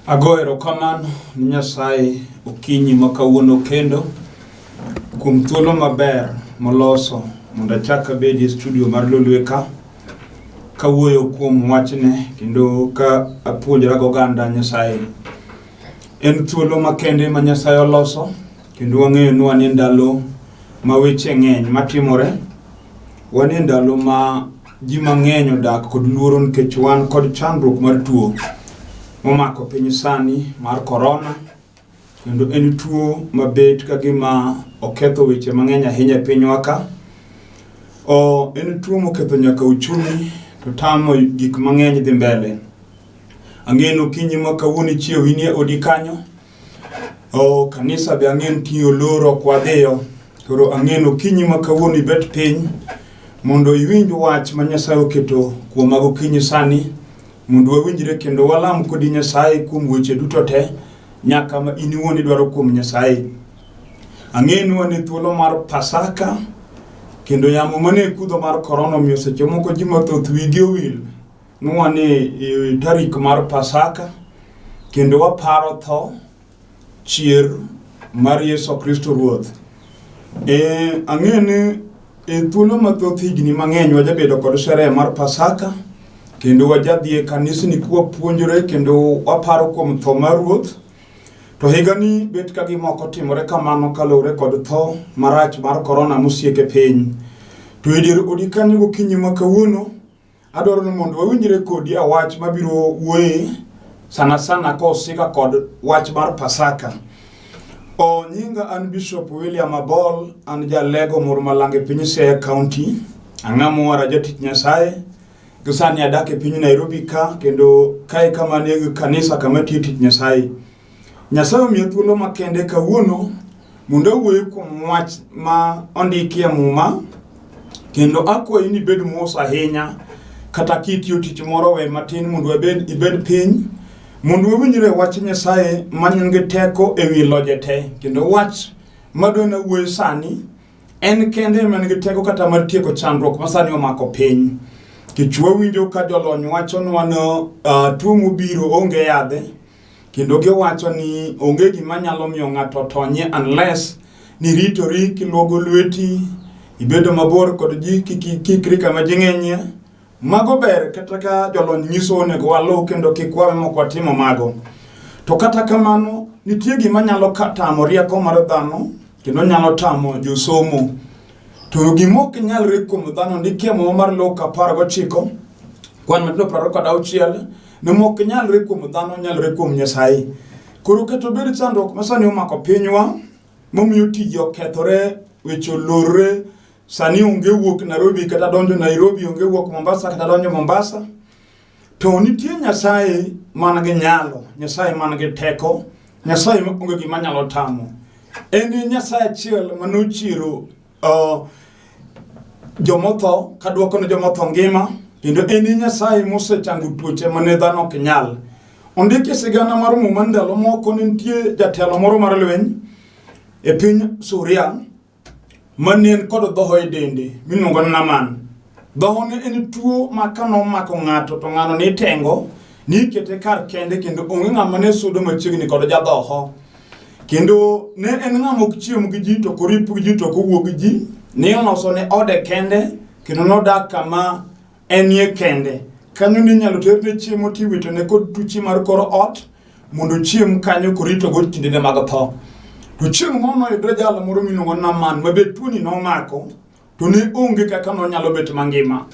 Ago erokamano ni Nyasaye okinyi ma kawuono kendo kuom thuolo maber moloso mondo achak abed e studio mar Lolwe ka wuoyo kuom wachne kendo ka apuonjra go oganda Nyasaye. En thuolo makende ma Nyasaye oloso kendo wang'eyo ni wan e ndalo ma weche ng'eny matimore. Wan e ndalo ma ji mang'eny odak kod luoro nikech wan kod chandruok mar tuo momako piny sani mar corona, kendo en tuo mabet ka gima oketho weche mang'eny ahinya e pinywa ka. En tuo moketho nyaka uchumi to tamo gik mang'eny dhi mbele. Ang'eno kinyi ma kawuono chiew inie odi kanyo. Kanisa be ang'en tiyo loro kwa dhiyo. Koro ang'eno kinyi ma kawuono ibet piny mondo iwinj wach ma Nyasaye oketo kuom mago kinyi sani, mondo wawinjre kendo walam kodi Nyasaye kuom weche duto te nyaka ma in iwuon idwaro kuom Nyasaye. Ang'eno wan e thuolo mar Pasaka kendo yamo mane kudho mar corona omiyo seche moko ji mathoth wigi owil ni wan e tarik mar Pasaka kendo waparo tho, chier mar Yesu Kristo Ruoth. Ang'ene e thuolo mathoth higni mang'eny wajabedo kod sherehe mar Pasaka kendo wajadhi e kanisni kwapuonjore kendo waparo kuom tho mar Ruoth. To higani bet ka gima ok otimore kamano kaluwore kod tho marach mar corona mosiek e piny. To e dier odi kanyo gokinyi ma kawuono adwaro ni mondo wawinjre kodi e wach mabiro wuoye sana kosika kod wach mar Pasaka. Nyinga an Bishop William Abol, an jalego moro malange piny Siaya County. Ang'amo wara jatich Nyasaye. Gisani adak e piny Nairobi ka kendo kae kama ne kanisa kama tiyo tich Nyasaye. Nyasaye omiyo thuolo makende kawuono mondo awuoye kuom wach ma ondiki e Muma, kendo akwayi ni bed mos ahinya kata kitiyo tich moro we matin mondo ibed piny mondo wawinjre wach Nyasaye manyen gi teko e wi loje te. Kendo wach madwena wuoye sani en kende man gi teko kata mar tieko chandruok ma sani omako piny. Kichwa winjo ka jolony wacho ni tuo mobiro onge yadhe, kendo giwacho ni onge gima nyalo miyo ng'ato tonye unless ni ritori kilogo lweti, ibedo mabor kod ji, kikri kama ji ng'enyie. Mago ber kata ka jolony nyiso onego waluw kendo kik wawe mok watimo mago. To kata kamano nitie gima nyalo tamo rieko mar dhano kendo nyalo tamo josomo. To gimok nyalre kuom dhano ndike Muma mar Luka 19 kwan matindo 26 ne mok nyalre kuom dhano, nyalre kuom Nyasaye. Koro keto bed chandruok ma sani omako pinywa momiyo tije okethore, weche olorre. Sani onge wuok Nairobi kata donjo Nairobi, onge wuok Mombasa kata donjo Mombasa. To nitie Nyasaye man gi nyalo, Nyasaye man gi teko, Nyasaye onge gima nyalo tamo. En Nyasaye achiel manochiro jomotho kaduoko ne jomotho ngima, kendo en Nyasaye mosechango tuoche mane dhano ok nyal. Ondike sigana mar Muma ndalo moko nitie jatelo moro mar lweny e piny Suria manen kod dhoho e dende miluongo ni Naaman. Dhoho ne en tuo ma kano mako ng'ato to ng'ano ni tengo ni kete kar kende kendo onge ng'ama ne sudo machiegni kod jadhoho. Kendo ne en ng'ama ok chiem gi ji to korip gi ji to kowuok gi ji. Ni oloso ne ode kende kendo nodak kama enie kende. Kanyo ni nyalo terne chiemo tiwito ne kod tuchi mar kor ot mondo chiem kanyo korito go kindene mag tho. To chieng' mono yudre jalo moro miluongo ni Naaman mabet tuoni nomako to ne onge kaka nonyalo bet mangima.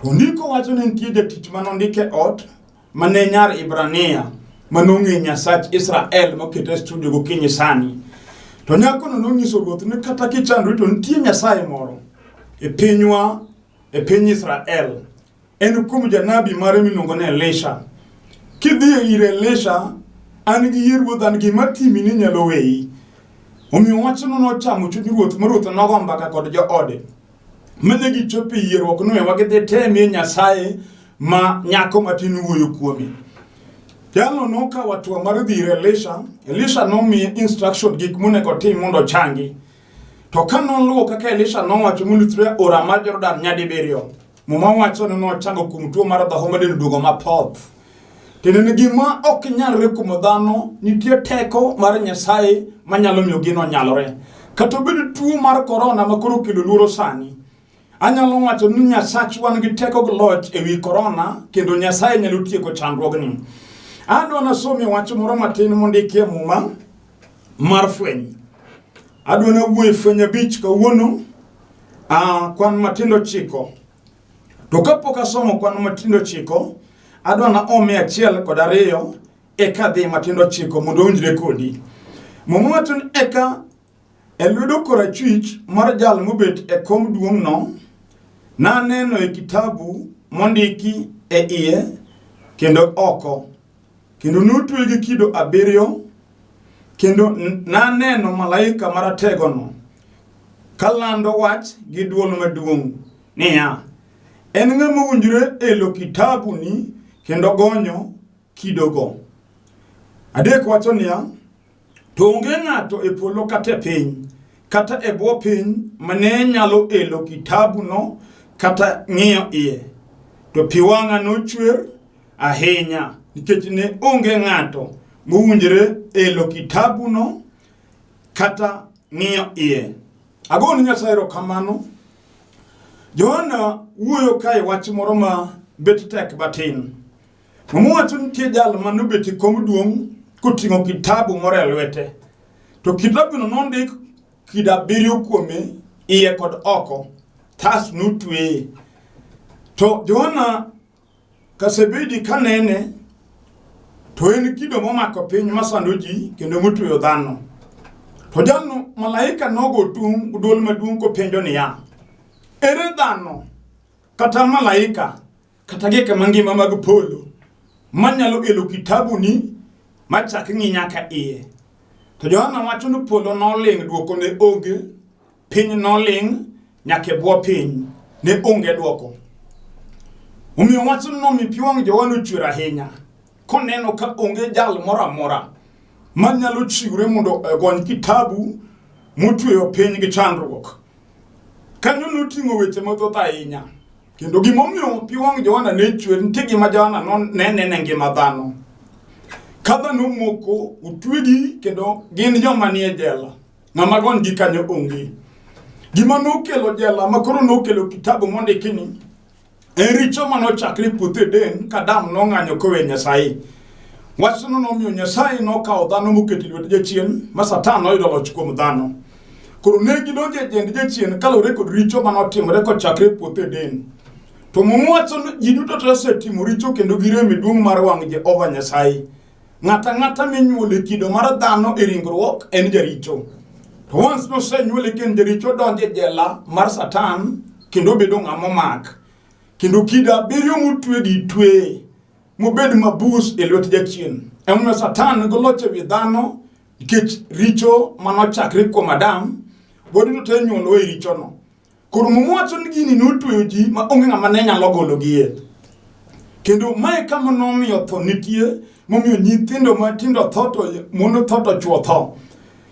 To ndiko wacho ni nitie jatich manondike ot mane nyar Ibrania manong'e Nyasach Israel mokete studio gokinyi sani. To nyakono nonyiso Ruoth ni kata kichandri to nitie Nyasaye moro e pinywa, e piny Israel. En kuom janabi mare miluongo ni Elisha. Kidhi ir Elisha, an gi yie Ruoth, an gima timi ni nyalo weyi. Omiyo wachno nochamo chuny Ruoth ma Ruoth nogo mbaka kod joode. Mane gichopo yierruok nowewa gidhi temie Nyasaye ma nyako matin wuoyo kuome. Jalno nokawo atua mar dhi ir Elisha. Elisha nomiye instruction gik monego tim mondo changi. To ka noluwo kaka Elisha nowacho moluthre ora mar Jordan nyadibiriyo, Muma wacho ni nochango kuom tuo mar dhoho madendo duogo mapoth. Kendo gima ok nyalre kuom dhano, nitie teko mar Nyasaye manyalo miyo gino nyalore. Kata obedo tuo mar corona makoro kelo luoro sani, anyalo wacho ni Nyasach wan gi teko gi loch ewi corona, kendo Nyasaye nyalo tieko chandruogni. Adwa nasome wach moro matin mondiki e Muma mar fweny. Adwa na wuoye fweny abich kawuono, kwan matindo chiko. To kapok asomo kwan matindo chiko, adwa na ome 1 kod 2 eka dhi matindo chiko mondo onjre kodi. Muma wacho ni eka elwedo korachwich mar jal mobet e kom duong' no, naneno e kitabu mondiki e iye kendo oko. Kendo notwe gi kido 7, kendo naneno malaika maratego no kalando wach gi duol maduong' niya, en ng'ama owinjore elo kitabu ni kendo gonyo kidogo. 3 wacho niya, to onge ng'ato e polo kata e piny kata e bwo piny mane nyalo elo kitabu no kata ng'iyo iye. To pi wang'a nochwer ahinya nikech ne onge ng'ato mowinjore elo kitabu no kata ng'iyo iye. Agoni Nyasaye erokamano. Johana wuoyo kae wach moro ma bet tek batin. Muma wacho nitie jal manobet e kom duong' koting'o kitabu moro e lwete. To kitabu no nondik kido 7 kuome, iye kod oko, tas notweye. To Johana kasebedi kanene, to en kido momako piny masando ji kendo motweyo dhano. To jano malaika nogo tung' duol maduong' kopenjo niya, ere dhano kata malaika kata gik mangima mag polo manyalo elo kitabu ni machak ng'i nyaka iye? To Johana wacho ni polo noling' duoko ne onge, piny noling' nyaka e bwo piny ne onge duoko. Omiyo wacho ni nomiyo pi wang' Johana ochwer ahinya koneno ka onge jal moro amora manyalo chiwre mondo gony kitabu motweyo piny gi chandruok. Kanyo noting'o weche mathoth ahinya, kendo gimomiyo pi wang' Johana ne chwer, nitie gima Johana nene ngima dhano. Ka dhano moko otwegi kendo gin joma nie jela, ng'ama gon gi kanyo onge. Gima nokelo jela makoro nokelo kitabu mondiki ni en richo manochakre puoth Eden ka Adam nong'anyo kowe Nyasaye. Wachno nomiyo Nyasaye nokawo dhano moketo e lwet jachien ma Satan noyudo loch kuom dhano. Koro ne gidonjo e jend jachien kaluwore kod richo manotimore kochakre puoth Eden. To Muma wacho ni ji duto to osetimo richo kendo girem e duong' mar wang' Jehova Nyasaye. Ng'ata ng'ata minyuole kido mar dhano e ringruok en jaricho. To once nosenyuole ken jaricho donjo e jela mar Satan kendo bedo ng'ama omak. Kendo kido 7 motwe gi tweye mobed mabus e lwet jachien. Emomiyo Satan goloch ewi dhano nikech richo manochakre kuom Adam, bodi to nyuolo e richo no. Koro Muma wacho ni gini notweyo ji ma onge ng'ama ne nyalo golo gie. Kendo mae kama nomiyo tho nitie, momiyo nyithindo matindo tho to mon tho to chwo tho.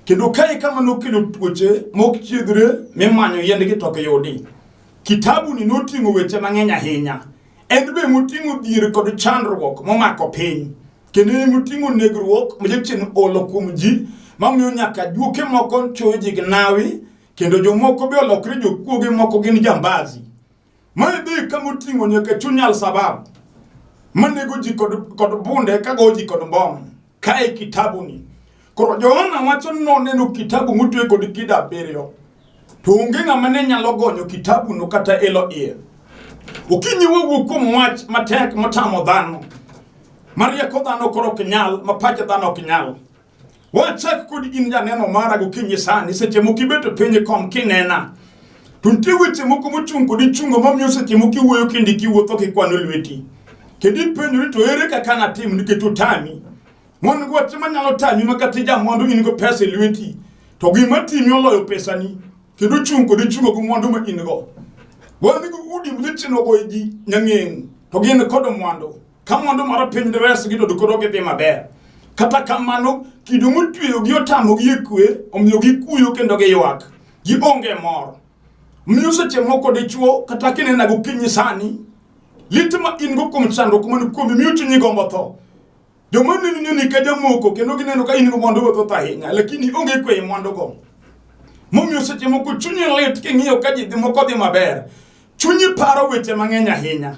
Kendo kae kama nokelo tuoche mok chiedhre mimanyo yiendgi to ok yudi. Kitabu ni noting'o weche mang'eny ahinya. En be moting'o dhier kod chandruok momako piny. Kendo en moting'o negruok ma jachien olo kuom ji, mamiyo nyaka juoke moko chuoyo ji gi nawi, kendo jomoko be olokre jokuoge, moko gin jambazi. Mae be kama oting'o nyaka chuny Al-Shabab manego ji kod bunde kago ji kod mbom. Kae kitabu ni. Koro Johana wacho ni noneno kitabu motwe kod kido 7. To onge ng'ama ne nyalo gonyo kitabu no kata elo iye. Okinyi wuok kuom wach matek motamo dhano. Marieko dhano koro ok nyal, mapach dhano ok nyal. Wachak kod in janeno mara gokinyi sani, seche moko ibeto piny kom kinena. To nitie weche moko mochung' kod ichungo mamiyo seche moko iwuoyo kendo iwuotho kikwano lweti. Kendo ipenjori to ere kaka natim nikech otami. Mon gwache manyalo tami makata jamwandu in go pesa e lweti. To gima timi oloyo pesani. Kendo chung' kod ichungo gi mwandu ma in go. Wan go udi mlichino go ji nyang'eng. To gin kod mwandu. Ka mwandu mar piny res gi to koro gidhi maber. Kata kamano kido motweyo gi otamo gi ekwe, omiyo gikuyo kendo giywak. Gi onge mor. Miyo seche moko dichuo kata kinena gokinyi sani, lit ma in go kuom chandruok man kuomi miyo chunyi gombo tho. Jomani ni ka jamoko kendo gineno ka in go mondo go to ahinya lakini onge kwe mondo go. Momiyo seche moko chunyi lit king'iyo ka ji moko dhi maber. Chunyi paro weche mang'eny ahinya.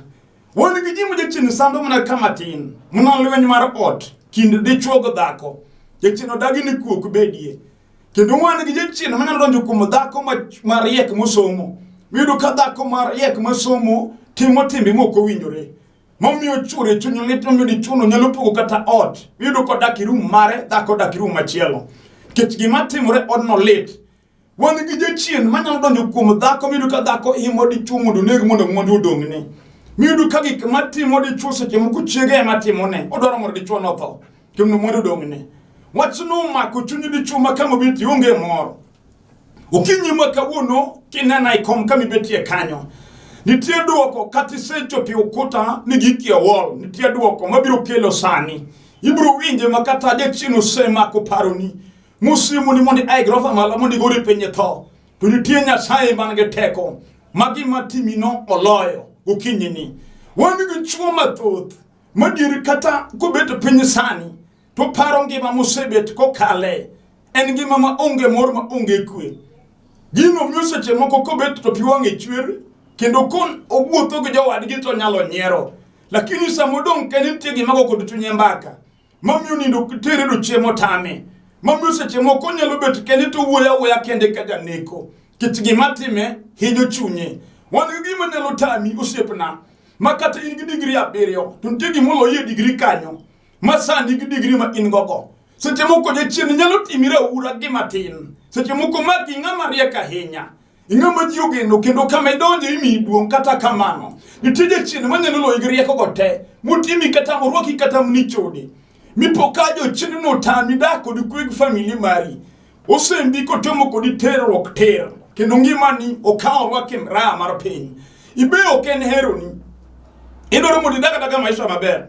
Won gi ji moje chin sando mana kama tin. Muna lweny mar ot kind dichuo go dhako. Jechino dagi ni kuok bedie. Kendo wan gi jechino manyalo donjo kuom dhako mariek mosomo. Miyudo ka dhako mariek mosomo timo timbe moko winjore. Momiyo churi chunyi lit momiyo dichuo nyalo pogo kata ot. Miyudo ko dak room mare, dhako dak room machielo. Kech gima timore odno lit. Wan gi jechien manyalo donjo kuom dhako miyudo ka dhako imo dichuo mondo neg mondo odong'ne. Miyudo ka gik matimo dichuo seche moko chiege matimone. Odwaro mondo dichuo no tho. Kendo mondo odong'ne. Wach no mako chunyi dichuo makamo biti onge mor. Okinyi makawuono kinena ikom kami betie kanyo. Nitie duoko kati sechopi ukuta ni gikie wall. Nitie duoko mabiro kelo sani. Ibiro winje makata jechien osemako paroni. Musimu ni mondi ai grofa mala mondi gori penye tho. To nitie Nyasaye man gi teko. Magi matimino oloyo okinyi ni. Wan gi chuo mathoth madiri kata kobet penye sani. To paro ngima mosebet kokale. En ngima ma onge mor ma onge kwe. Gino miyo seche moko kobet to pi wang'e chwer. Kendo kon owuotho gi jowadgi to nyalo nyiero. Lakini samodong' ke nitie gimago kod chunye mbaka. Mamiyo nindo tere do chiemo tame. Mamiyo seche moko nyalo bet kende to wuoya kende ka janeko. Kech gima time hinyo chunye. Wan gi gima nyalo tami osiepna. Makata in gi digri 7 to nitie gimoloyo digri kanyo. Masani gi digri ma in gogo. Seche moko jechien nyalo timire ura gima tin. Seche moko maki ng'ama riek ahinya. Ing'ama ji ogeno kendo kama idonjo imi duong' kata kamano. Nitie jechien manyalo loyi gi rieko go te. Mutimi kata morwaki kata mnichode. Mipokajo chini no tami da kod kwe gi family mari. Osendi ko tomo kod terruok ter. Kendo ngimani okawo rwake mraa mar piny. Ibe oken heroni. Idoro mondi daga maisha maber.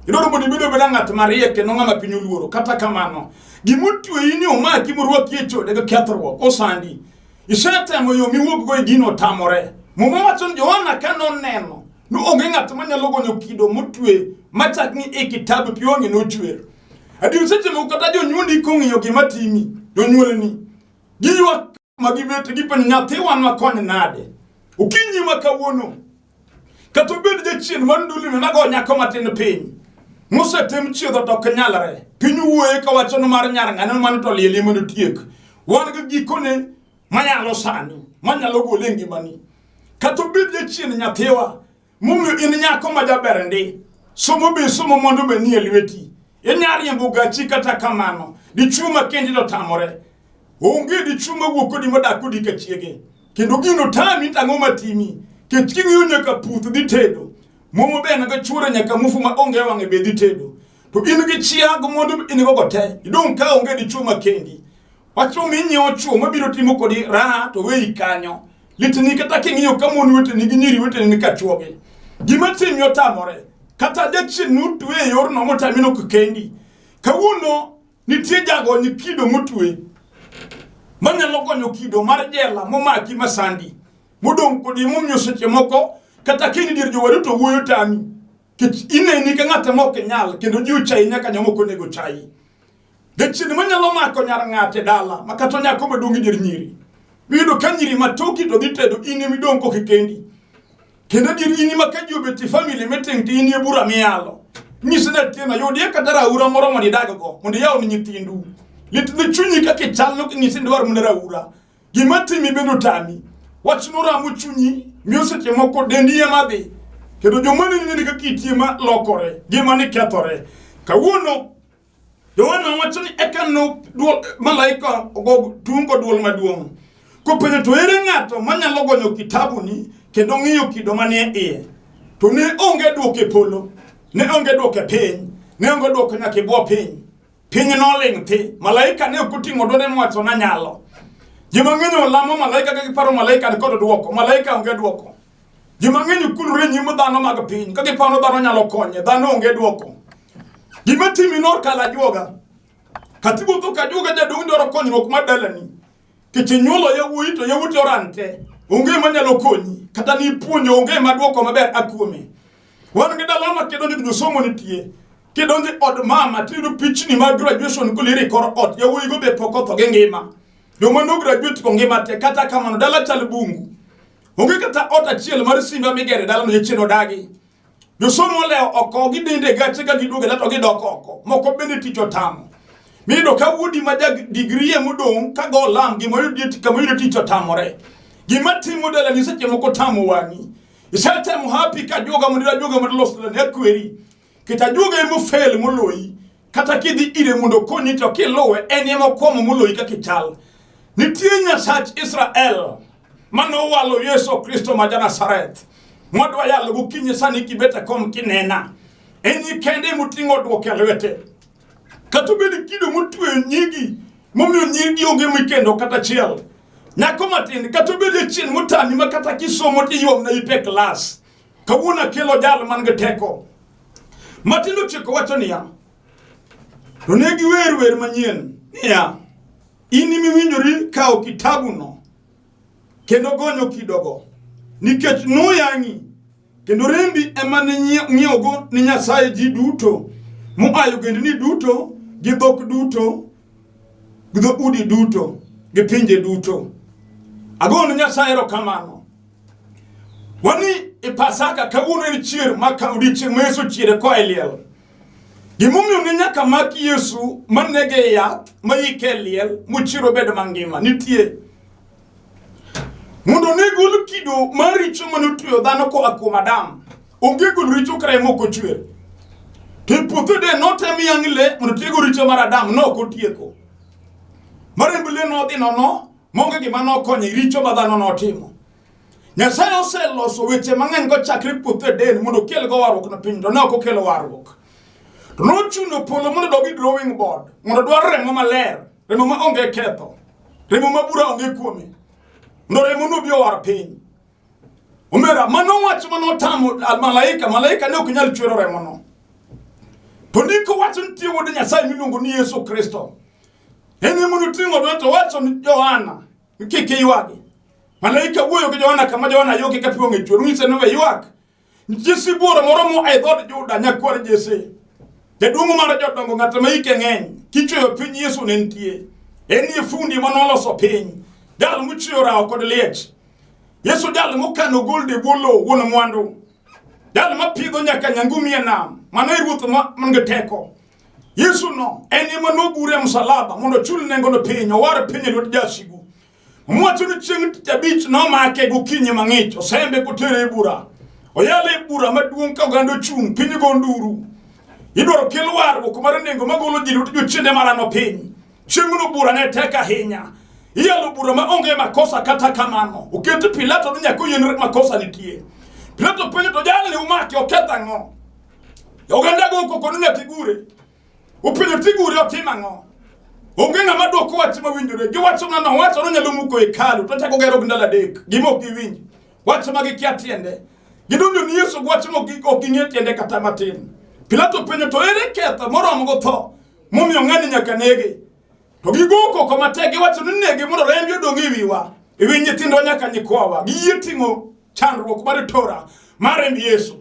Idoro mondi bedo ng'at mariek kendo ng'ama piny oluoro. Kata kamano. Gimutwe ini omaki morwaki e chode ga kethruok. Osandi. Isetemo yo miwuok go e gino tamore. Muma wachon Johana kanon neno. No onge ng'at manyalo gonyo kido mutwe machak ni e kitabu pionge no chwer. Adi seche moko kata jonyuondi kong'iyo gima timi, jonyuolni. Giywak magibet gipenjo nyathi wan wakony nade. Okinyi makawuono. Kata obed jachien manduli menago nyako matin piny. Mosetem chiedho to ok nyalre. Piny wuoye ka wachono mar nyar ng'ane mano to lieli mondo tiek. Wan gi gikone manyalo sani, manyalo gole ngimani. Kata obed jachien nyathiwa. Mumiyo in nyako majaber ndi. Somo be somo mondo be nie lweti. Inyariembo gachi kata kamano. Dichuo makendi do tamore. Onge dichuo mawuok kodi modak kodi ka chiege. Kendo gino tami tang'o matimi. Kech king'iyo nyaka puth dhi tedo. Momo be naga chuore nyaka mufu ma onge wang'e be dhi tedo. To in gi chiago mondo in go te. Idong' ka onge dichuo makendi. Wacho minyiewo chuo mabiro timo kodi raha to wei kanyo. Litini kata king'iyo ka mon weteni gi nyiri weteni ka chuoge. Gima timyo tamore. Kata jachien nutwe e yor no motamino kendi. Kawuono nitie jago ni kido mutwe. Manyalo gonyo kido mar jela momaki masandi. Modong' kodi momiyo seche moko kata kini dir jowadu to wuoyo tami. Kech ineni ka ng'ate mok nyal kendo ji uchai nyaka nyamoko nego chai. Jachien manyalo mako nyar ng'ate dala makato nyako madongi dir nyiri. Miyudo ka nyiri matoki to dhi tedo ine midong' ko kendi. Kendo dir ini makaji obeti family meeting ti ini bura miyalo. Nyisina tena yodi kata raura moro mondi dagago mondi yaw ni nyithindu. Litni chunyi kake chalno nyisi ndwar mondi raura. Gima timi bedo tami. Wachnora mu chunyi miyo seche moko dendi madhi. Kendo jomani nini ka kitie ma lokore. Gima ni kethore. Kawuono Johana wachoni ekano duol malaika ogo tungo duol maduong'. Kopenjo to ere ng'ato manyalo gonyo kitabu ni kendo ng'iyo kido manie iye. To ne onge duoke polo. Ne onge duoke piny. Ne onge duoke nyaka e bwo piny. Piny noling' thi. Malaika ne okuting'o dwonde mwacho na nyalo. Ji mang'eny olamo malaika ka giparo malaika ni kod duoko. Malaika onge duoko. Ji mang'eny kulore nyim dhano mag piny. Ka giparo dhano nyalo konye. Dhano onge duoko. Gima timi nor kala juoga. Katibu to ka juoga jadong' dwaro konyruok mar dalani. Kichinyuolo yawuoyi to yawuoyi orante. Onge manyalo konyi. Kata ni puonjo onge maduoko maber akuome. Wan gi dala ma kedo ni somo nitie. kidonje od mama tiru pichni ma graduation kuliri kor ot ya wuigo be pokotho ge ngima joma no graduate ko ngima te kata kamano dala chal bungu onge kata ot achiel mar simba migere dala no cheno dagi jo somo leo oko gidinde gache ka giduoge lato gidoko oko moko bende ticho tamo mido ka wudi ma degree mudong ka go lam gi moyudi ka moyudi ticho tamore gima timo dala ni seche moko tamo wani isate mo happy ka joga mo los ne kweri kita joga mo fail mo loyi kata kidi ire mundo konyi to kilowe eni mo komo mo loyi ka kichal nitie Nyasach Israel mano walo Yesu Kristo ma Nazareth modwa yalo gukinyi sani kibeta kom kinena eni kende mutingo dwoke lwete katubedi kido mutwe nyigi momyo nyigi onge mikendo kata chiel nyako matin katubedi chin mutani makata kisomo ti yom na ipe class kawuna kelo jalo man teko matino chiko wacho niya to negi wer manyien niya ini miwinjori kao kitabu no kendo gonyo kidogo nikech noyangi kendo rembi emane nyieogo ni Nyasaye ji duto muayo gendni duto gi dhok duto gi udi duto gi pinje duto agono Nyasaye ro kamano wani ipasaka kawuno ni chier maka udiche meso chiere ko eliel gimumyo ni nyaka maki Yesu manege ya mayike eliel muchiro bedo mangima nitie mundo negul kido maricho manutuyo dhano ko akuma dam onge gul richo kare moko chwer tiputho de note miyangle mundo tiego richo maradam no ko tieko marembule no dhi no monge gima no konye richo madhano no timo Nyasaye oseloso weche mang'eny go chakre putho de mundo kel go warruok na piny to no ko kelo warruok to no chuno polo mundo dogi drawing board mundo dwar remo maler remo ma onge ketho remo mabura onge kuome ndore muno bio war piny umera mano wacho mano tamo malaika ne okunyal chwero remo no to ndiko wacho nitie wuod Nyasaye miluongo ni Yesu Kristo ene muno tingo to wacho ni Yohana kike ywagi malaika wuoyo gi Yohana kama Yohana yoke ka piwo nge chwero ngise no we ywak nitie sibuoro moro mo ai dhod Juda nyakwar Jesse jaduong' mar jodongo ng'at ma ike ng'eny kichweyo piny Yesu ne nitie enie fundi manoloso piny jal muchiora kod liech Yesu jal mukano golde bolo won mwandu jal mapidho nyaka nyangumi nam mano ruoth man teko Yesu no eni manogure msalaba mondo chul nengo no piny war piny lwet jasigu mwacho ni chieng' tabich no make gokinyi mang'ich osembe kotere bura oyale bura maduong' ka ogando chung piny gonduru idoro kel warruok mar nengo magolo ji lwet jochiende marano piny chieng' no bura ne tek ahinya iyalo bura ma onge makosa kata kamano ukete Pilato nyako yen makosa nitie Pilato penjo to jali umake oketha ngo oganda go kokonu nyaki gure upenjo tigure otima ngo onge ng'ama dwoko wach mawinjore giwacho ng'ano wacho no nyalo muko hekalu to chako gero ndala dek gimo giwinj wach magi kia tiende gidonjo ni Yesu wacho mo ging'e tiende kata matin Pilato penjo to ere ketho moromo go tho momiyo ng'ani nyaka nege to gigoko koma tege wacho ni nege mondo rembi odongi wiwa ewi nyithindo nyaka nyikwawa giyie ting'o chandruok mar tora mar Yesu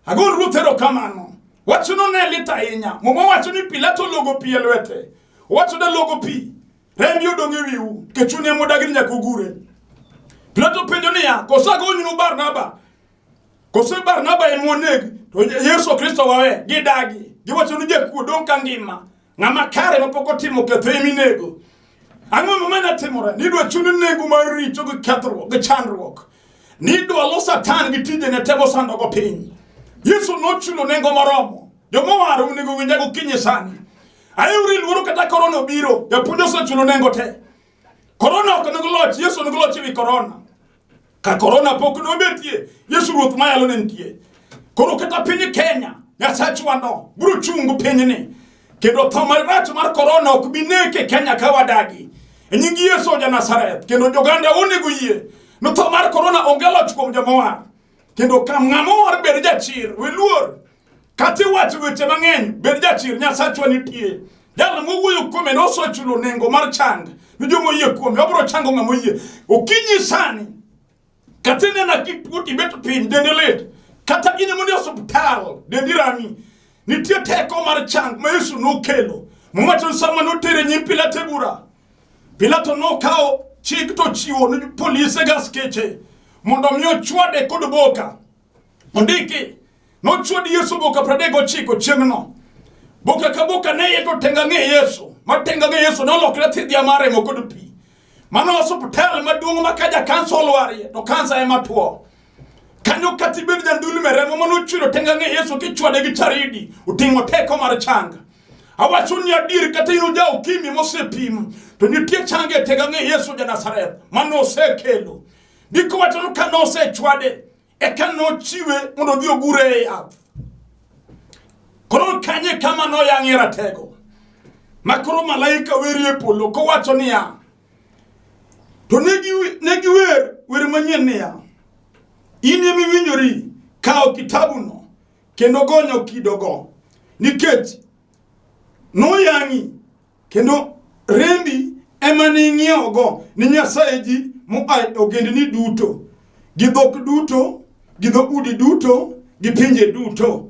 agon ruthero kamano wacho no ne lita ahinya momo wacho ni Pilato logo pi elwete wacho da logo pi rembi odongi wiu kechuni modagri nyaka gure Pilato penjo niya kosago nyinu Barnaba en moneg to Yesu Kristo wawe gidagi giwacho ni jakuo dong kangima ng'ama kare mapoko timo ketho eminego ang'o momena timore nidwa chuno nengo mar richo gi kethruok gi chandruok nidwa lo Satan gi tije ne temo sando go piny Yesu no chuno nengo maromo jomo waro nego winja go kinyi sani ayuri luoro kata korona obiro japuonjo so chuno nengo te korona ok nego loch Yesu nego loch wi korona ka korona pok no betie Yesu ruoth mayalo ne nitie koro kata piny Kenya Nyasachwa no bro chungu piny ni kendo thomarach mar korona ok bineke Kenya ka wadagi nyingi Yesu ja Nazareth kendo joganda onego yie no thomar korona onge loch kuom jomowar kendo kam ng'amowar bed jachir we luor kati wacho weche mang'eny bed jachir Nyasachwa nitie jal mowuoyo kuome no so chulo nengo mar chang ni jomo yie kuome obro chango ng'amo yie okinyi sani katene na kiputi bet piny dendelet kata ine mundi hospital dendirami nitie teko mar chang ma Yesu nokelo. Mumacho sama notere nyim Pilato e bura. Pilato nokao chik to chiwo ni polise gaskeche mondo mi ochwade kod boka. Ondiki nochwadi Yesu boka 39 chieng'no. Boka ka boka ne yeko tenga nge Yesu. Matenga nge Yesu nolokre tidhia mare mo kod pi. Mano hospital maduong' makaja kansa olwarie to kansa ema tuo. Kanyo katibed jandulu meremo mano chiro tenga nge Yesu kichwade gi charidi utingo teko mar changa. Awacho ni adir kata ino ja ukimi mosepim to nitie change tenga nge Yesu ja Nazareth mano sekelo. Diko wacho no kano se chwade e kano chiwe mondo dhi ogure e yath. Kono kanye kama no yangira tego. Makoro malaika weri e polo ko wacho ni ya. To negi wer manyien ni ya. Ini mi winjori kao kitabu no kendo gonyo kidogo nikech no yangi kendo rembi emani ng'iewo go ni Nyasaye ji mo ai ogendni duto gi dhok duto gi dhoudi duto gi pinje duto.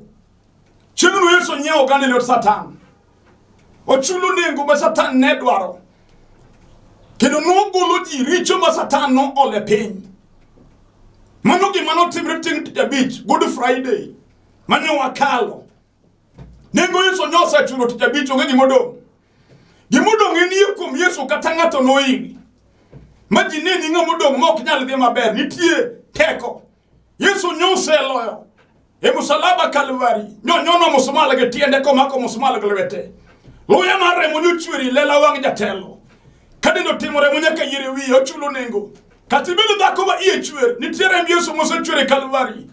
Chieng'no Yesu nyiewo gane lewt Satan. Ochulo nengo ma Satan ne dwaro. Kendo nogolo ji richo ma Satan no ole piny. Mano gima notimre chieng' Tich Abich, Good Friday, mane wakalo. Nengo Yesu nyosa chulo Tich Abich onge gimodong'. Gimodong' en yie kuom Yesu kata ng'ato noiri. Ma ji neni ng'amodong' ma ok nyal dhi maber, nitie teko. Yesu nyosa eloyo. E musalaba Kalvari, nyono musumala ge tiende komako musumala ge lwete. Loya mar remo nyochweri lela wang' jatelo. Kadendo timore munyaka yire wiye ochulo nengo. Katibelo dhako ma iye chwer, nitiere Yesu mose chwere Kalvari.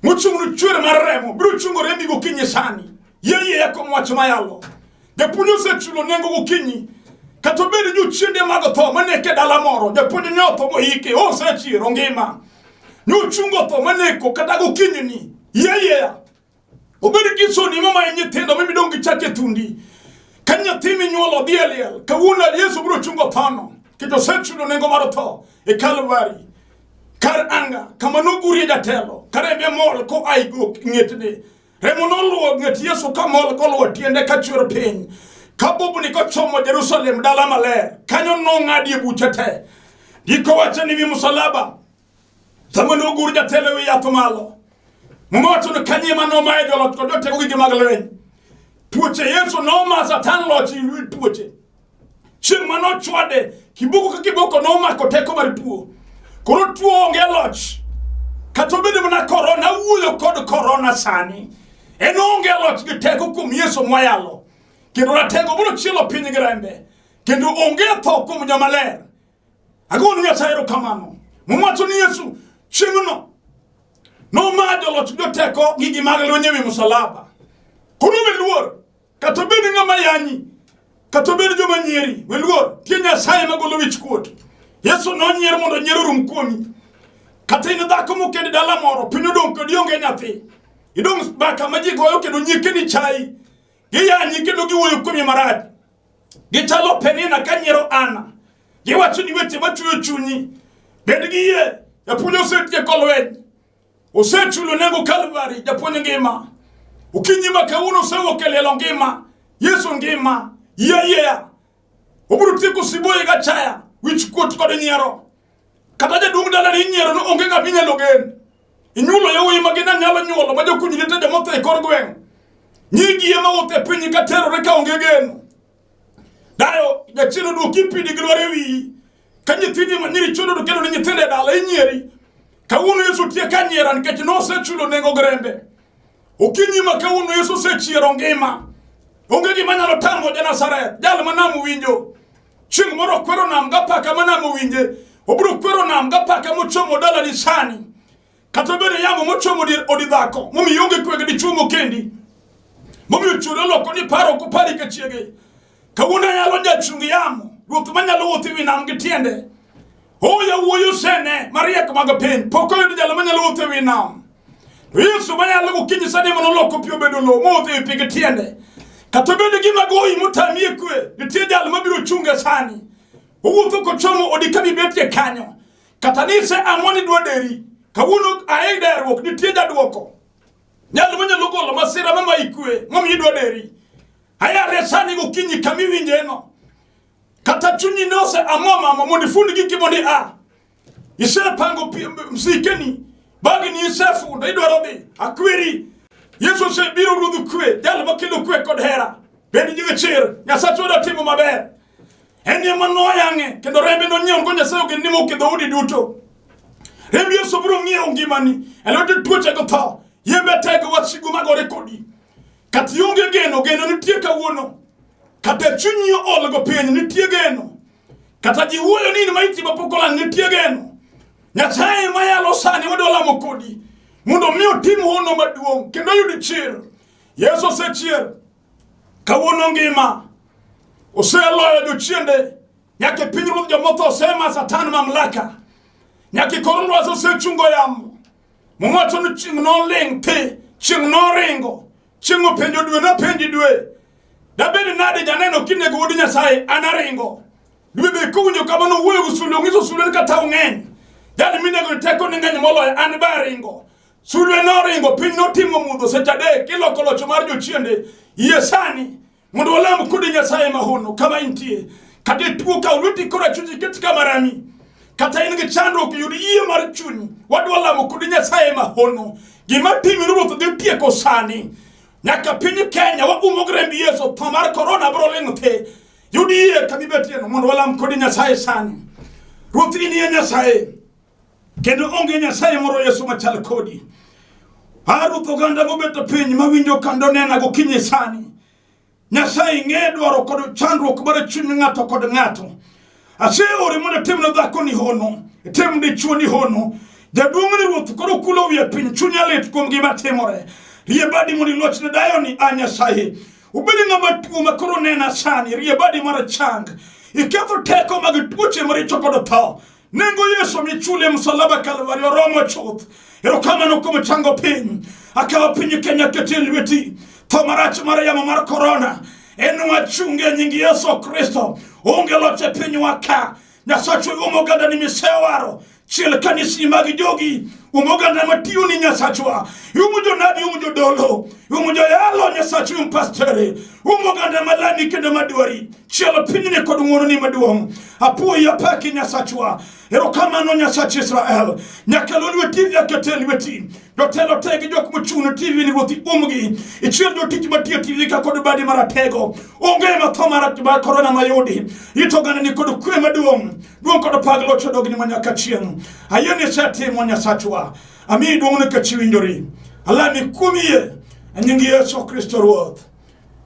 Muchung'nu chwer mar remo, biro chungo rembi gokinyi sani. Yeye yako mwacho mayalo. Japunyo se chulo nengo gokinyi. Katobedi ju chinde mago tho, maneke dala moro. Japunyo nyoto mohike, ose chiro ngima. Nyuchungo tho, maneko kata gokinyi ni. Yeye. Obedi kiso ni mama yenye tendo, mimi dongi chake tundi. Kanya timi nyuolo dieliel, kawuna Yesu biro chungo thano. Kito se chulo nengo mar tho. E Kalvari kar anga kama noguri jatelo karembe mol ko aigo ng'etne remo noluwo ng'et Yesu ka mol ko luwo tiende ka chwer piny ka bubni ko chomo Jerusalem dala maler kanyo nong'adi e buche te diko wacho ni wi musalaba sama noguri jatelo wi yath malo mumoto no kanye mano mae jolot ko jotego gi mag lweny tuoche Yesu no ma Satan lochi lwi tuoche chieng' mano chwade kiboko ka kiboko no mako teko mar tuo koro tuo onge loch katobedi mana corona wuoyo kod corona sani en onge loch gi teko kuom Yesu mwayalo kendo ratego biro chielo piny gi rembe kendo onge tho kuom jomaler agonu Nyasaye erokamano mumacho ni Yesu chieng'no nomado loch joteko gi gimag lweny ewi musalaba koro weluor katobedi ng'ama yanyi katobedi joma nyieri weluor tie Nyasaye magolo wich kuot Yesu nonyier mondo nyiero rum kuomi kata in dhako mokende dala moro piny odong' kodi onge nyathi idong' baka ma ji goyo kendo nyikeni chai giyanyi kendo giwuoyo kuomi marach gichalo Penina ka nyiero Ana giwacho ni weche machuyo chunyi bed gi yie japuonj osetieko lweny osechulo nengo Kalvari japuonj ngima okinyi ma kawuono osewuok e lielo ngima Yesu ngima yeye obiro tieko siboye gachaya wich kuot kod nyiero kata jaduong' dala ni nyiero no onge ng'ama inyalo gen inyulo yawuoyi ma gina nyalo nyuolo ma jokunygi te jomotho e kor gweng' nyigi ema wuotho e piny ka terore ka onge geno dayo jachien oduoki pidi gi lwar e wiyi ka nyithindi ma nyiri chodo kelo ni nyithinde dala inyieri kawuono Yesu tie ka nyiera nikech nosechulo nengo grembe okinyi ma kawuono Yesu osechiero ngima onge gima nyalo tamo ja Nazareth jal manamo winjo chieng' moro kwero nam gapaka manamo winje obiro kwero nam gapaka mochomo dala ni sani kata bende yamo mochomo odi dhako momi yonge kwege di chumo kendi momi churo loko ni paro ko pari ke chiege kawuna yalo jachungi yamo ruoth manyalo wuothi wi nam gi tiende oya wuoyo sene mariek mag piny poko yudi jalo manyalo wuothi wi nam Yesu manyalo gokinyi sani mono loko pio bedo lo mothi pi gi tiende kata bende gima goyi mutamie kwe nitie jalo mabiro chunge sani owuotho kochomo odi kabi betie kanyo kata ni se amoni dwaderi kawuono ae derruok nitie jadwoko nyalo manya logolo masira mama ikwe momi idwa deri aya resani gokinyi kami winjeno kata chunyi nose amoma mondi fundi giki mondi ise pango msikeni bagi ni isefu ndo idwa robi akwiri Yesu se biro rudu kwe jalo makilo kwe kod hera bedi jiga chir nyasacho da timo maber enye manoyange kendo rembe no nyon ko nyasayo ke nimo ke dodi duto rembe Yesu bro ngiyo ngimani elote tuoche go tho yembe tego wasigu magore kodi kati yonge geno nitie kawuono kata chunyo olgo piny nitie geno kata jiwuoyo nini maiti mapokola nitie geno nyasaye mayalo sani wadola mokodi mundo miyo timu hono maduong kendo yudi chir Yesu se chir kawuono ngima oseloyo jochiende nyake pinyruodh jomotho osema satan mamlaka nyake korolwaso osechungo yamo momocho ni ching no ling te ching no ringo chingo penjo dwe na penji dwe dabedi nade janeno kine go wodi nyasaye anaringo dwe be kunyo kama no wuyo gusulo ngiso sulo ka taungen yani mine go teko ngany moloyo an baringo sulo no ringo piny no timo mudho sechade kilo kolocho mar jochiende yesani mundo wala mkudi nyasaye mahono kama intie kade tuo ka ulwiti kora chuji ketika marami kata inge chandro ki yudi iye mar chuni wadu wala mkudi nyasaye mahono gima timi rubo de tie ko sani nyaka pinyi Kenya wa umogrembi Yesu tomar corona bro lengote yudi iye kabibeti no mundo wala mkudi nyasaye sani ruti ni nyasaye kendo onge nyasaye moro Yesu machal kodi haru to ganda mobeta pinyi mawinjo kando nena go kinyi sani nyasaye ngedwaro kod chandruok mar chuny ngato kod ngato ase ore mondo timno dhako ni hono tim dichuo ni hono jaduong' ni ruoth koro kulo wiye piny chunya lit kuom gima timore riebadi mondo ilochne dayo ni nyasaye ubedi ng'ama tuo makoro nena sani riebadi mar chang iketho teko mag tuoche maricho kod tho nengo Yesu michule msalaba Kalvari oromo chuth erokamano kuom chango piny akawa piny Kenya kete lweti tho marach mar yamo mar corona enwa chunge nyingi Yesu Kristo onge loche pinywa ka nyasacho umoganda ni misewaro chiel kanisi magi jogi umoganda matiyo ni nyasachwa umujo nabi umujo dolo umujo yalo nyasacho umpastere umoganda malani kendo madwari chiel pinyne kod ng'wono ni maduong' apuoyi apaki nyasachwa erokamano nyasach Israel nyaka lolwe TV aketelweti dotelo tegi jok mochuno TV ni ruothi umgi ichiel jotich matiyo TV ka kod badi maratego onge matho marach mar corona mayudi itogana ni kod kwe maduong' duong' kod paglo chodogni manyaka chieng' ayene setimo nyasachwa ami duong' ne kachiwinjori alami kumie nyingi Yesu Kristo ruoth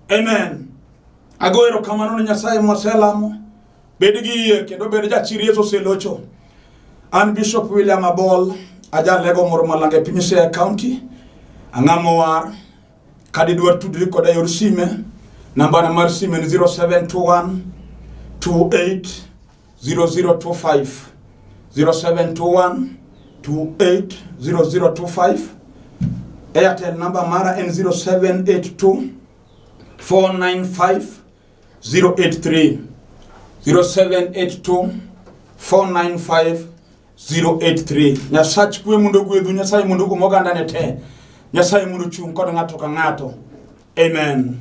amen agoero kamano ni nyasaye moselamo bed gi yie kendo bed jachir Yesu selocho an Bishop William Abol ajan lego moro malange Pinysia County angamo war kadi dwar tudri koda yor sime namba na mar sime ni 0721 28 0025 0721 28 0025 Airtel number mara n 0782 495 083 0782 495 083 Nyasach kwe mundo gwedhu nyasaye mundo umoganda ne te nyasaye mundo chung kod ngato ka ngato amen.